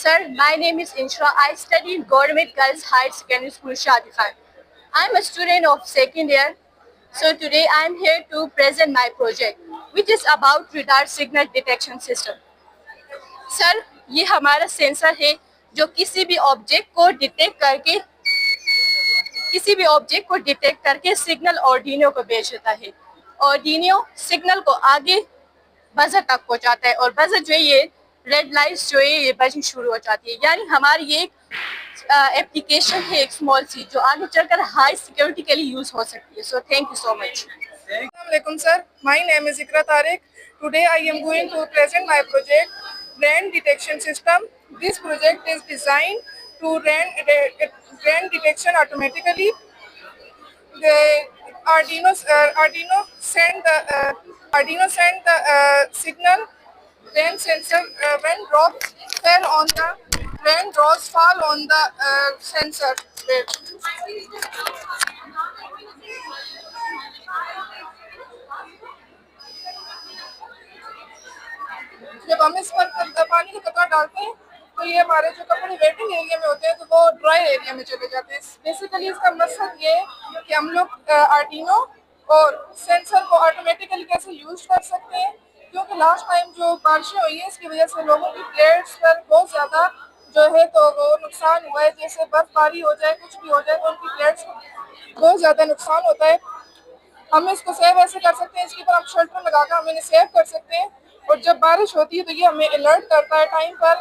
Sir, my name is Inshra. I study in Government Girls Higher Secondary School, Shadi Khan. I am a student of second year. So today I am here to present my project, which is about radar signal detection system. Sir, ये हमारा sensor है जो किसी भी object को detect करके signal Arduino को भेज देता है। ऑर्डिनो सिग्नल को आगे बजर तक पहुंचाता है और बजर जो है ये रेड लाइट्स जो है ये बजनी शुरू हो जाती है। यानी हमारी ये एक एप्लीकेशन है, एक स्मॉल सी, जो आगे चलकर हाई सिक्योरिटी के लिए यूज हो सकती है। So thank you so much. Assalamualaikum sir, my name is Ikra Tariq. Today I am going to present my project, brand detection system. This project is designed to brand detection automatically. The Arduino send the signal when sensor when drops fell on the when drops fall on the sensor. जब हम इस पर पानी का कतरा डालते हैं तो ये हमारे जो कपड़े वेटिंग एरिया में होते हैं तो वो ड्राई एरिया में चले जाते हैं। बेसिकली इसका मकसद ये है कि हम लोग आर्डिनो और सेंसर को ऑटोमेटिकली कैसे यूज कर सकते हैं, क्योंकि लास्ट टाइम जो बारिशें हुई है इसकी वजह से लोगों की प्लेट्स पर बहुत ज़्यादा जो है तो वो नुकसान हुआ है। जैसे बर्फबारी हो जाए, कुछ भी हो जाए तो उनकी प्लेट्स को बहुत ज़्यादा नुकसान होता है। हम इसको सेव ऐसे कर सकते हैं, इसके ऊपर हम शेल्टर लगाकर हम इन्हें सेव कर सकते हैं और जब बारिश होती है तो ये हमें अलर्ट करता है टाइम पर।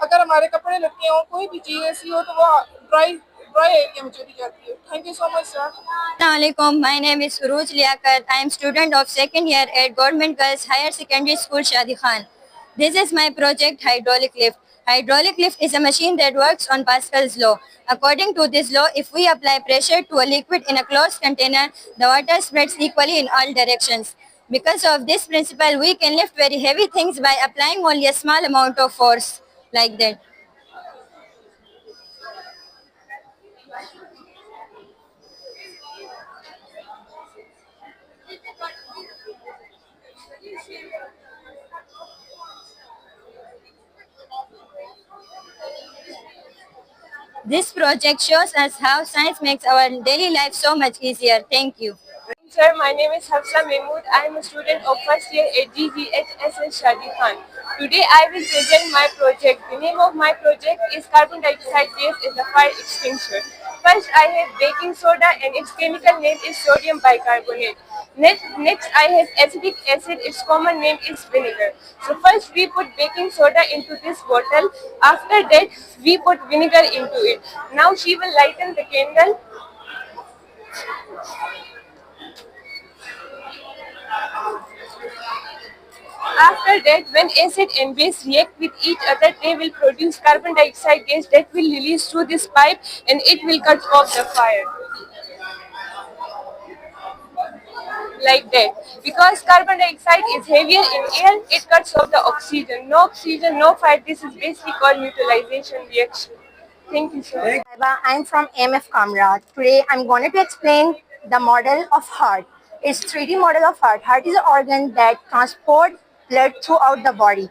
अगर हमारे कपड़े लटके हों, कोई भी चीज़ ऐसी हो तो वो ड्राई एरिया में चली जाती है। Thank you so much sir. Assalamualaikum. My name is Suruj Liaquat. I am student of second year at Government Girls Higher Secondary School, Shadi Khan. This is my project, hydraulic lift. Hydraulic lift is a machine that works on Pascal's law. According to this law, if we apply pressure to a liquid in a closed container, the water spreads equally in all directions. Because of this principle, we can lift very heavy things by applying only a small amount of force, like that. This project shows us how science makes our daily life so much easier. Thank you. Sir, my name is Hafsa Mahmood. I am a student of first year at GGHSS Shadi Khan. Today I will present my project. The name of my project is carbon dioxide gas as a fire extinguisher. First I have baking soda and its chemical name is sodium bicarbonate. Next I have acetic acid, its common name is vinegar. So first we put baking soda into this bottle. After that we put vinegar into it. Now she will lighten the candle. After that, when acid and base react with each other, they will produce carbon dioxide gas that will release through this pipe and it will cut off the fire. Like that. Because carbon dioxide is heavier in air, it cuts off the oxygen. No oxygen, no fire. This is basically called neutralization reaction. Thank you, sir. I'm from AMF Kamra. Today I'm going to explain the model of heart. It's 3D model of heart. Heart is an organ that transports blood throughout the body.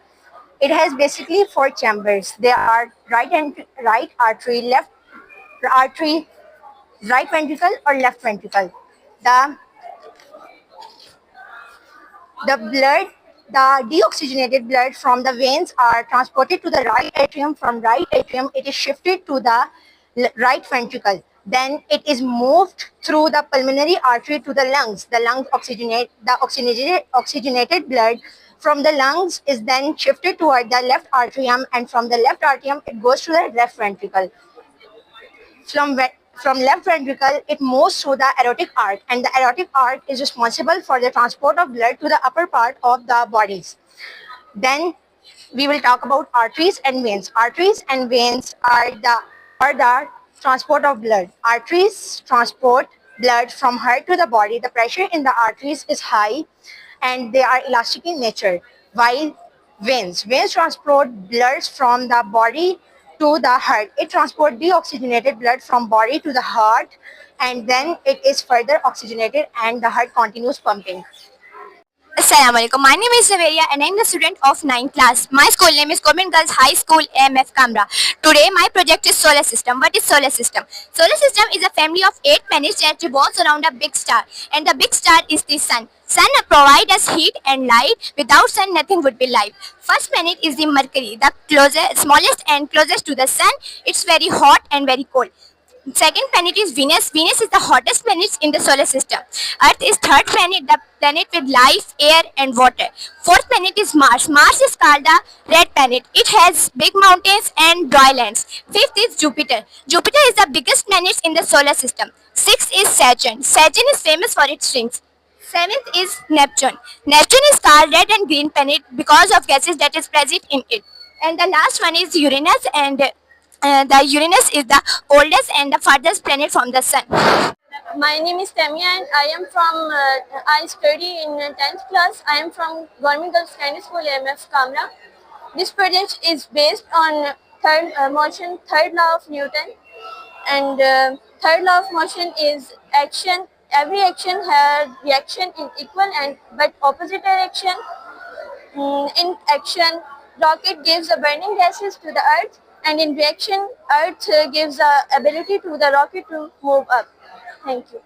It has basically 4 chambers. They are right artery, right ventricle or left ventricle. The blood, the deoxygenated blood from the veins are transported to the right atrium. From right atrium, it is shifted to the right ventricle. Then it is moved through the pulmonary artery to the lungs. The lungs oxygenate the oxygenated blood from the lungs is then shifted toward the left atrium, and from the left atrium it goes to the left ventricle. From left ventricle, it moves through the aortic arch, and the aortic arch is responsible for the transport of blood to the upper part of the bodies. Then we will talk about arteries and veins. Arteries and veins are the transport of blood. Arteries transport blood from heart to the body. The pressure in the arteries is high and they are elastic in nature, while veins transport blood from the body to the heart. It transports deoxygenated blood from body to the heart, and then it is further oxygenated and the heart continues pumping. Assalamualaikum. My name is Zaveria and I am the student of 9th class. My school name is Government Girls High School AMF Kamra. Today my project is solar system. What is solar system? Solar system is a family of 8 planets that revolves around a big star, and the big star is the sun. Sun provides us heat and light. Without sun nothing would be life. First planet is the Mercury, the smallest and closest to the sun. It's very hot and very cold. Second planet is Venus. Venus is the hottest planet in the solar system. Earth is third planet, the planet with life, air and water. Fourth planet is Mars. Mars is called the red planet. It has big mountains and dry lands. Fifth is Jupiter. Jupiter is the biggest planet in the solar system. Sixth is Saturn. Saturn is famous for its rings. Seventh is Neptune. Neptune is called red and green planet because of gases that is present in it. And the last one is Uranus, and the Uranus is the oldest and the farthest planet from the sun. My name is Tamia and I study in 10th class. I am from Government Girls Secondary School AMF Kamra. This project is based on third law of Newton, and third law of motion is action. Every action has reaction in equal and but opposite direction. In action, rocket gives the burning gases to the earth, and in reaction, earth gives the ability to the rocket to move up. Thank you.